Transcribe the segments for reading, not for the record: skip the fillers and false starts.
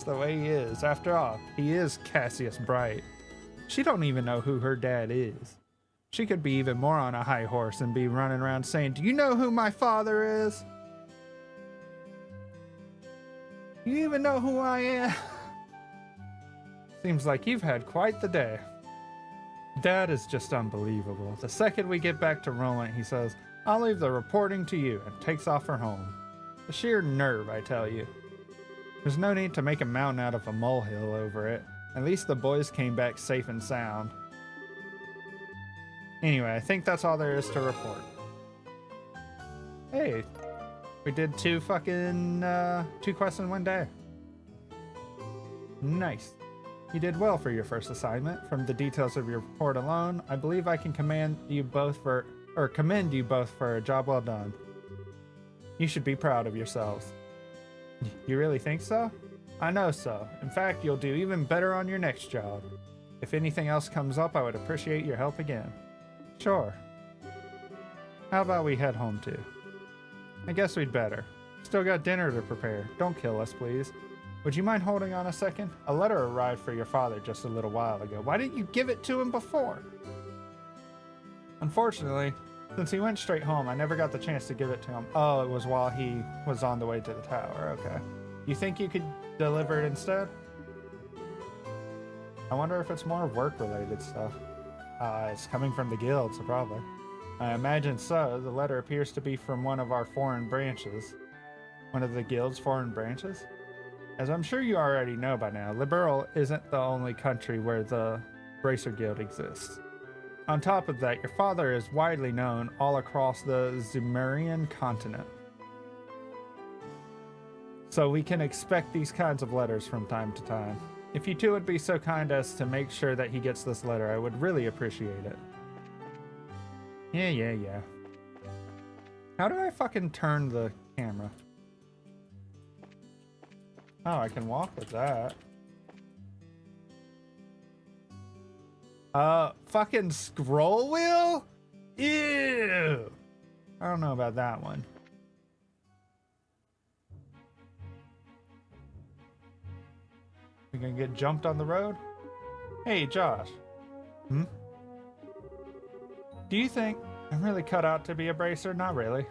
It's the way he is. After all, he is Cassius Bright. She don't even know who her dad is. She could be even more on a high horse and be running around saying, "Do you know who my father is? Do you even know who I am?" Seems like you've had quite the day. Dad is just unbelievable. The second we get back to Roland, he says, "I'll leave the reporting to you," and takes off for home. The sheer nerve, I tell you. There's no need to make a mountain out of a molehill over it. At least the boys came back safe and sound. Anyway, I think that's all there is to report. Hey, we did two quests in one day. Nice. You did well for your first assignment. From the details of your report alone, I believe I can commend you both for a job well done. You should be proud of yourselves. You really think so? I know so. In fact, you'll do even better on your next job. If anything else comes up, I would appreciate your help again. Sure. How about we head home too? I guess we'd better. Still got dinner to prepare. Don't kill us, please. Would you mind holding on a second? A letter arrived for your father just a little while ago. Why didn't you give it to him before? Unfortunately, since he went straight home, I never got the chance to give it to him. Oh, it was while he was on the way to the tower. Okay. You think you could deliver it instead? I wonder if it's more work-related stuff. It's coming from the guild, so probably. I imagine so. The letter appears to be from one of our foreign branches. One of the guild's foreign branches? As I'm sure you already know by now, Liberal isn't the only country where the Bracer Guild exists. On top of that, your father is widely known all across the Zumerian continent. So we can expect these kinds of letters from time to time. If you two would be so kind as to make sure that he gets this letter, I would really appreciate it. Yeah. How do I fucking turn the camera? Oh, I can walk with that. Fucking scroll wheel? Ew! I don't know about that one. We gonna get jumped on the road? Hey, Josh. Do you think I'm really cut out to be a bracer? Not really.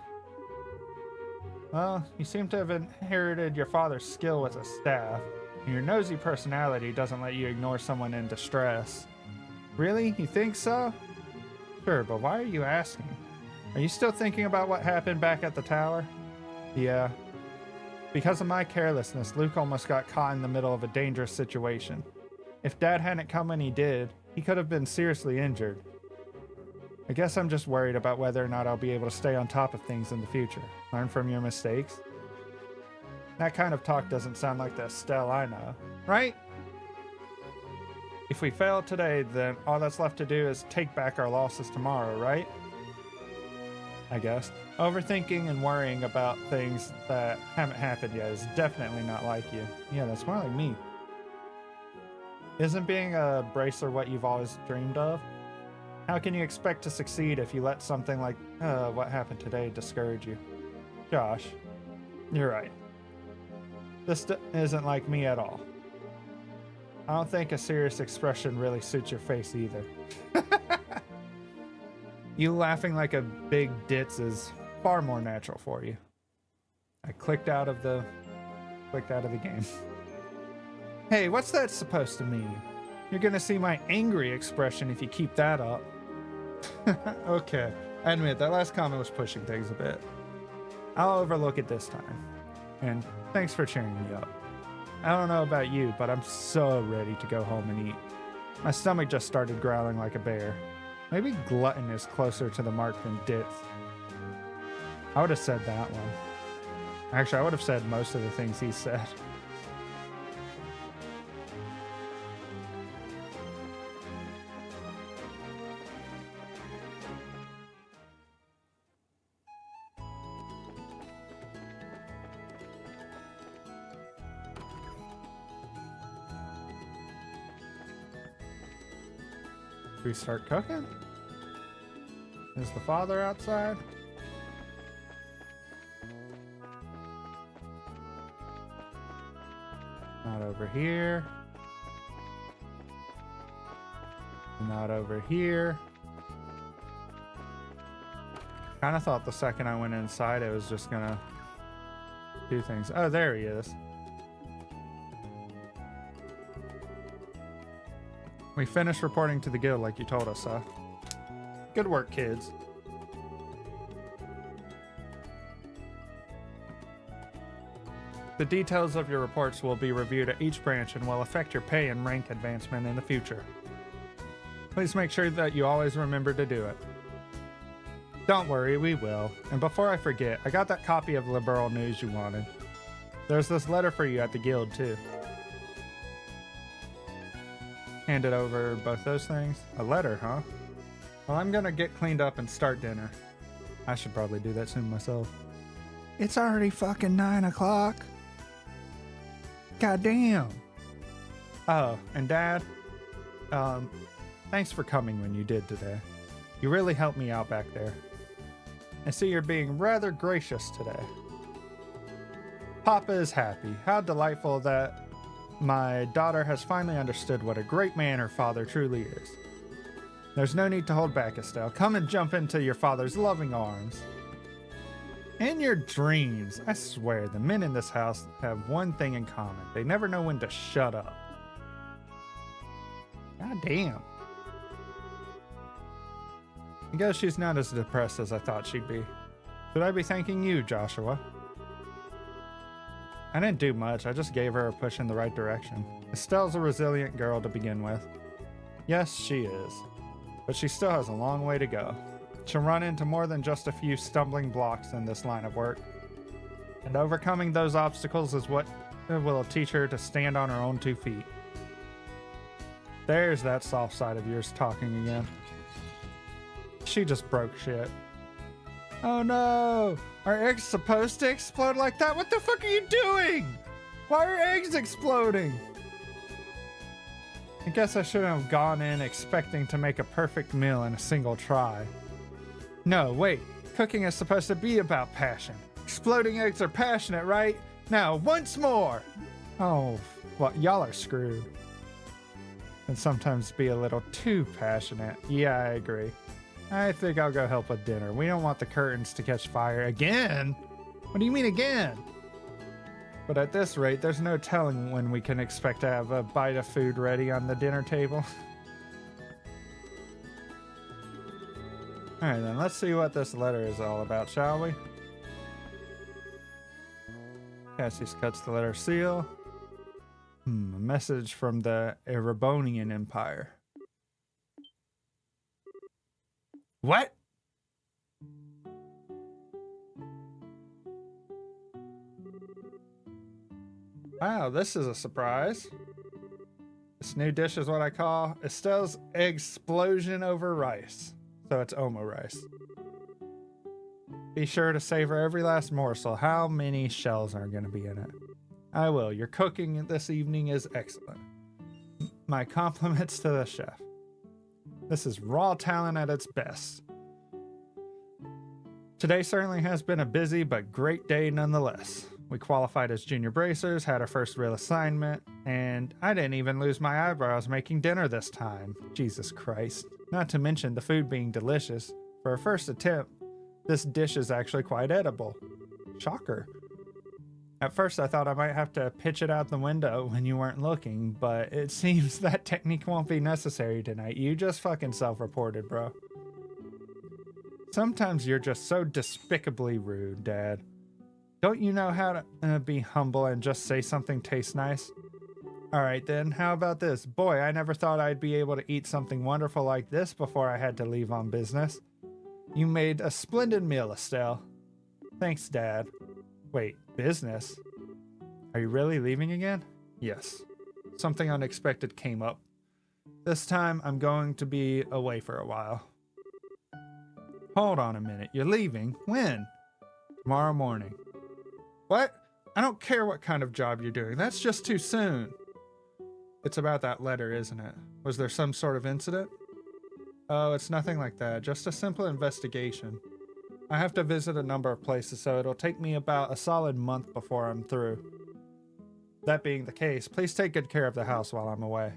Well, you seem to have inherited your father's skill with a staff, and your nosy personality doesn't let you ignore someone in distress. Really? You think so? Sure, but why are you asking? Are you still thinking about what happened back at the tower? Yeah. Because of my carelessness, Luke almost got caught in the middle of a dangerous situation. If Dad hadn't come when he did, he could have been seriously injured. I guess I'm just worried about whether or not I'll be able to stay on top of things in the future. Learn from your mistakes. That kind of talk doesn't sound like the Estelle I know, right? If we fail today, then all that's left to do is take back our losses tomorrow, right? I guess. Overthinking and worrying about things that haven't happened yet is definitely not like you. Yeah, that's more like me. Isn't being a bracer what you've always dreamed of? How can you expect to succeed if you let something like what happened today discourage you? Josh, you're right. This isn't like me at all. I don't think a serious expression really suits your face either. You laughing like a big ditz is far more natural for you. I clicked out of the game. Hey, what's that supposed to mean? You're gonna see my angry expression if you keep that up. Okay, I admit that last comment was pushing things a bit. I'll overlook it this time. And thanks for cheering me up. I don't know about you, but I'm so ready to go home and eat. My stomach just started growling like a bear. Maybe glutton is closer to the mark than ditz. I would have said that one. Actually, I would have said most of the things he said. Should we start cooking? Is the father outside? Not over over here. Not over here. Kind of thought the second I went inside it was just gonna do things. Oh, there he is. We finished reporting to the guild like you told us, huh? Good work, kids. The details of your reports will be reviewed at each branch and will affect your pay and rank advancement in the future. Please make sure that you always remember to do it. Don't worry, we will. And before I forget, I got that copy of Liberal News you wanted. There's this letter for you at the guild, too. Handed over both those things. A letter, huh? Well, I'm gonna get cleaned up and start dinner. I should probably do that soon myself. It's already fucking 9 o'clock. Goddamn. Oh, and Dad, thanks for coming when you did today. You really helped me out back there. I see you're being rather gracious today. Papa is happy. How delightful that my daughter has finally understood what a great man her father truly is. There's no need to hold back, Estelle. Come and jump into your father's loving arms. In your dreams, I swear the men in this house have one thing in common. They never know when to shut up. God damn. I guess she's not as depressed as I thought she'd be. Should I be thanking you, Joshua? I didn't do much, I just gave her a push in the right direction. Estelle's a resilient girl to begin with. Yes, she is. But she still has a long way to go. She'll run into more than just a few stumbling blocks in this line of work. And overcoming those obstacles is what will teach her to stand on her own 2 feet. There's that soft side of yours talking again. She just broke shit. Oh no! Are eggs supposed to explode like that? What the fuck are you doing? Why are eggs exploding? I guess I shouldn't have gone in expecting to make a perfect meal in a single try. No, wait. Cooking is supposed to be about passion. Exploding eggs are passionate, right? Now, once more! Oh, well, y'all are screwed. And sometimes be a little too passionate. Yeah, I agree. I think I'll go help with dinner. We don't want the curtains to catch fire again. What do you mean again? But at this rate, there's no telling when we can expect to have a bite of food ready on the dinner table. Alright then, let's see what this letter is all about, shall we? Cassius cuts the letter seal. A message from the Erebonian Empire. What? Wow, this is a surprise. This new dish is what I call Estelle's Explosion over rice. So it's Omo rice. Be sure to savor every last morsel. How many shells are going to be in it? I will. Your cooking this evening is excellent. My compliments to the chef. This is raw talent at its best. Today certainly has been a busy but great day nonetheless. We qualified as junior bracers, had our first real assignment, and I didn't even lose my eyebrows making dinner this time. Jesus Christ. Not to mention the food being delicious. For a first attempt, this dish is actually quite edible. Shocker. At first I thought I might have to pitch it out the window when you weren't looking, but it seems that technique won't be necessary tonight. You just fucking self-reported, bro. Sometimes you're just so despicably rude, Dad. Don't you know how to be humble and just say something tastes nice? Alright then, how about this? Boy, I never thought I'd be able to eat something wonderful like this before I had to leave on business. You made a splendid meal, Estelle. Thanks, Dad. Wait, business? Are you really leaving again? Yes. Something unexpected came up. This time, I'm going to be away for a while. Hold on a minute. You're leaving? When? Tomorrow morning. What? I don't care what kind of job you're doing. That's just too soon. It's about that letter, isn't it? Was there some sort of incident? Oh, it's nothing like that. Just a simple investigation. I have to visit a number of places, so it'll take me about a solid month before I'm through. That being the case, please take good care of the house while I'm away.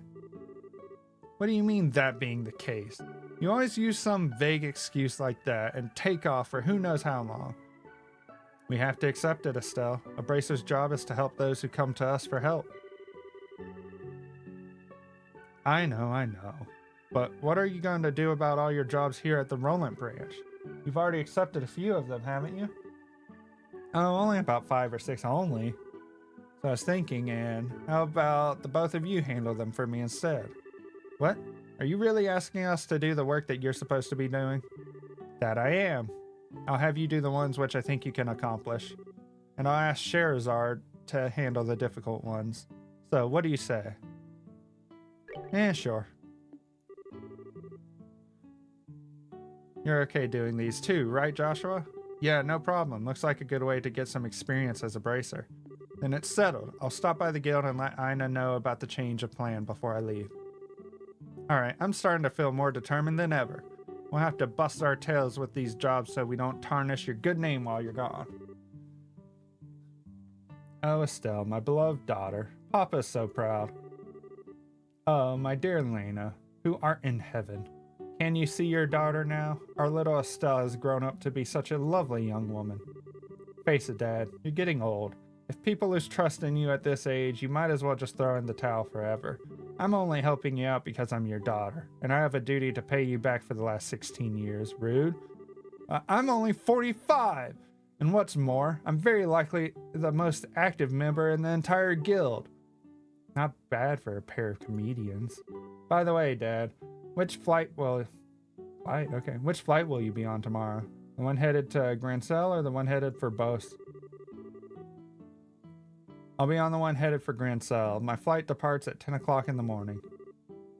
What do you mean, that being the case? You always use some vague excuse like that and take off for who knows how long. We have to accept it, Estelle. A bracer's job is to help those who come to us for help. I know. But what are you going to do about all your jobs here at the Roland branch? You've already accepted a few of them, haven't you? Oh, only about 5 or 6 only. So I was thinking, Anne, how about the both of you handle them for me instead? What? Are you really asking us to do the work that you're supposed to be doing? That I am. I'll have you do the ones which I think you can accomplish. And I'll ask Sherazard to handle the difficult ones. So, what do you say? Sure. You're okay doing these too, right, Joshua? Yeah, no problem. Looks like a good way to get some experience as a bracer. Then it's settled. I'll stop by the guild and let Ina know about the change of plan before I leave. Alright, I'm starting to feel more determined than ever. We'll have to bust our tails with these jobs so we don't tarnish your good name while you're gone. Oh, Estelle, my beloved daughter. Papa's so proud. Oh, my dear Lena, who art in heaven. Can you see your daughter now? Our little Estelle has grown up to be such a lovely young woman. Face it, Dad, you're getting old. If people lose trust in you at this age, you might as well just throw in the towel forever. I'm only helping you out because I'm your daughter, and I have a duty to pay you back for the last 16 years. Rude. I'm only 45! And what's more, I'm very likely the most active member in the entire guild. Not bad for a pair of comedians. By the way, Dad, which flight will you be on tomorrow? The one headed to Grancel or the one headed for Beauce? I'll be on the one headed for Grancel. My flight departs at 10 o'clock in the morning.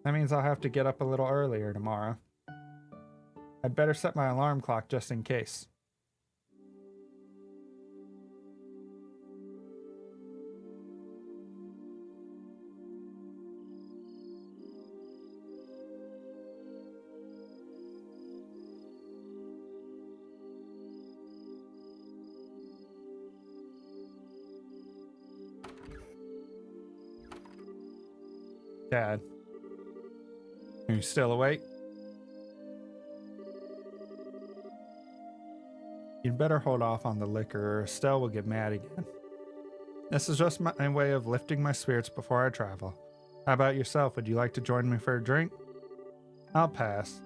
That means I'll have to get up a little earlier tomorrow. I'd better set my alarm clock just in case. Dad, are you still awake? You'd better hold off on the liquor or Estelle will get mad again. This is just my way of lifting my spirits before I travel. How about yourself? Would you like to join me for a drink? I'll pass.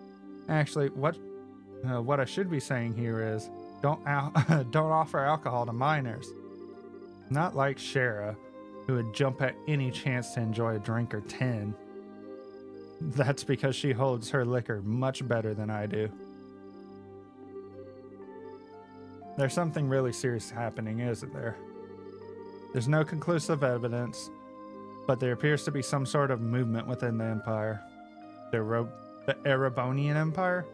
Actually, what I should be saying here is, don't offer alcohol to minors. Not like Shara, who would jump at any chance to enjoy a drink or 10. That's because she holds her liquor much better than I do. There's something really serious happening, isn't there? There's no conclusive evidence, but there appears to be some sort of movement within the Empire. The Erebonian Empire?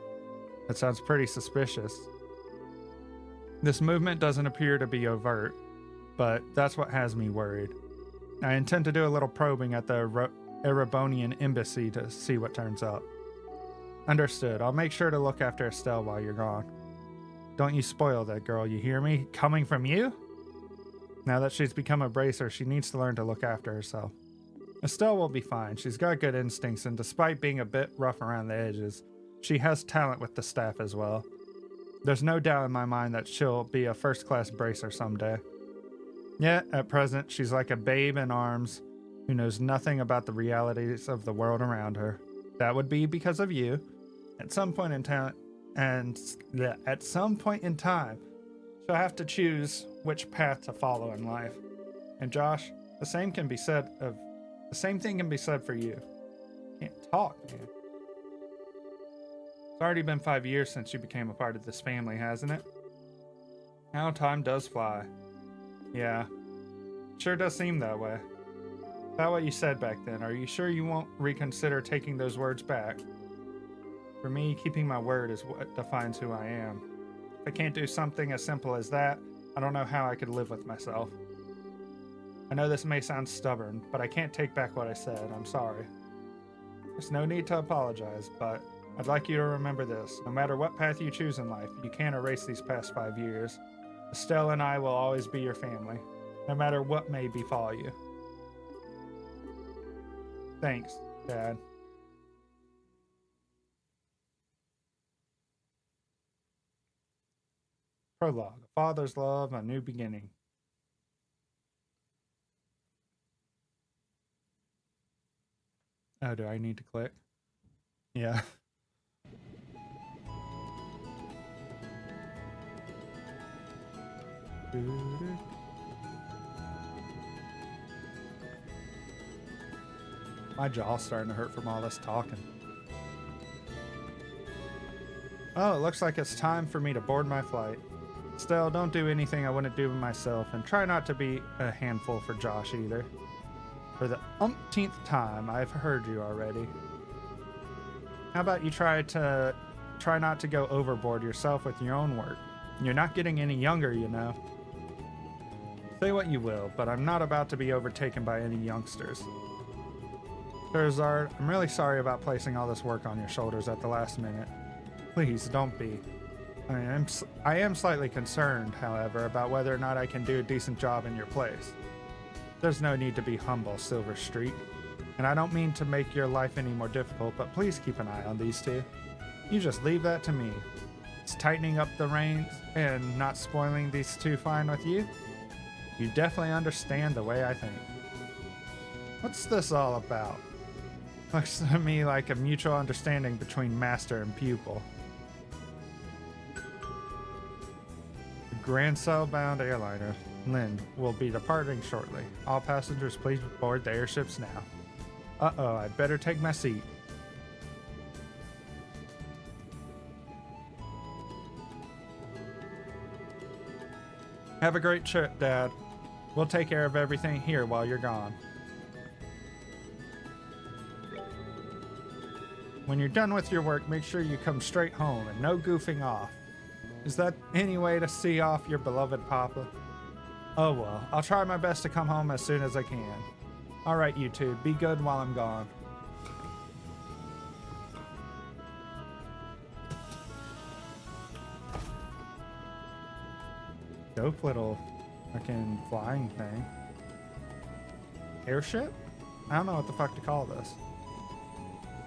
That sounds pretty suspicious. This movement doesn't appear to be overt, but that's what has me worried. I intend to do a little probing at the Erebonian embassy to see what turns up. Understood. I'll make sure to look after Estelle while you're gone. Don't you spoil that girl, you hear me? Coming from you? Now that she's become a bracer, she needs to learn to look after herself. Estelle will be fine. She's got good instincts, and despite being a bit rough around the edges, she has talent with the staff as well. There's no doubt in my mind that she'll be a first-class bracer someday. Yet, at present, she's like a babe in arms who knows nothing about the realities of the world around her. That would be because of you. At some point in time, she'll have to choose which path to follow in life. And Josh, the same thing can be said for you. Can't talk, man. It's already been 5 years since you became a part of this family, hasn't it? How time does fly. Yeah, sure does seem that way. About what you said back then, are you sure you won't reconsider taking those words back? For me, keeping my word is what defines who I am. If I can't do something as simple as that, I don't know how I could live with myself. I know this may sound stubborn, but I can't take back what I said. I'm sorry. There's no need to apologize, but I'd like you to remember this. No matter what path you choose in life, you can't erase these past 5 years. Estelle and I will always be your family, no matter what may befall you. Thanks, Dad. Prologue. A father's love, a new beginning. Oh, do I need to click? Yeah. My jaw's starting to hurt from all this talking. Oh, it looks like it's time for me to board my flight. Still, don't do anything I wouldn't do myself, and try not to be a handful for Josh either. For the umpteenth time, I've heard you already. How about you try not to go overboard yourself with your own work? You're not getting any younger, you know. Say what you will, but I'm not about to be overtaken by any youngsters. Terzard, I'm really sorry about placing all this work on your shoulders at the last minute. Please, don't be. I am slightly concerned, however, about whether or not I can do a decent job in your place. There's no need to be humble, Silver Streak. And I don't mean to make your life any more difficult, but please keep an eye on these two. You just leave that to me. Is tightening up the reins and not spoiling these two fine with you? You definitely understand the way I think. What's this all about? Looks to me like a mutual understanding between master and pupil. The Grand Cell-bound airliner, Lynn, will be departing shortly. All passengers please board the airships now. Uh-oh, I'd better take my seat. Have a great trip, Dad. We'll take care of everything here while you're gone. When you're done with your work, make sure you come straight home and no goofing off. Is that any way to see off your beloved Papa? Oh well, I'll try my best to come home as soon as I can. Alright, you two, be good while I'm gone. Dope little fucking flying thing. Airship? I don't know what the fuck to call this.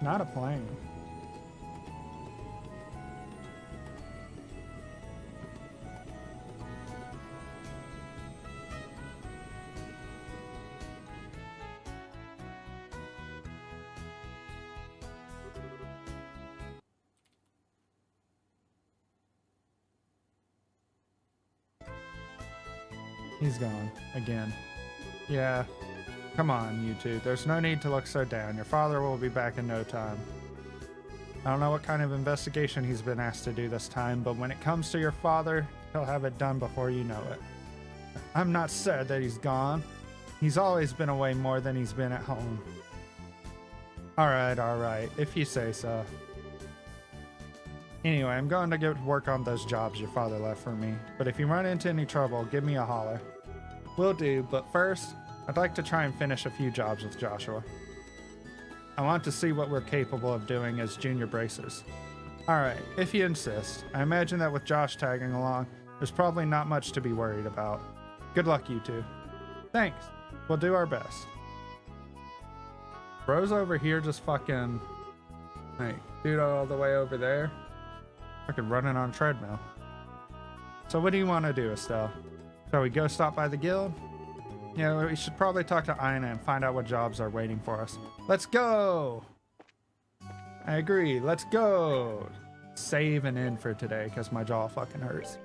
Not a plane. He's gone again. Yeah. Come on, you two. There's no need to look so down. Your father will be back in no time. I don't know what kind of investigation he's been asked to do this time, but when it comes to your father, he'll have it done before you know it. I'm not sad that he's gone. He's always been away more than he's been at home. Alright, if you say so. Anyway, I'm going to get to work on those jobs your father left for me, but if you run into any trouble, give me a holler. Will do, but first, I'd like to try and finish a few jobs with Joshua. I want to see what we're capable of doing as junior bracers. Alright, if you insist. I imagine that with Josh tagging along, there's probably not much to be worried about. Good luck, you two. Thanks. We'll do our best. Bro's over here just fucking... Hey, dude all the way over there. Fucking running on a treadmill. So what do you want to do, Estelle? Shall we go stop by the guild? Yeah, we should probably talk to Ina and find out what jobs are waiting for us. Let's go! I agree, let's go! Save and end for today, because my jaw fucking hurts.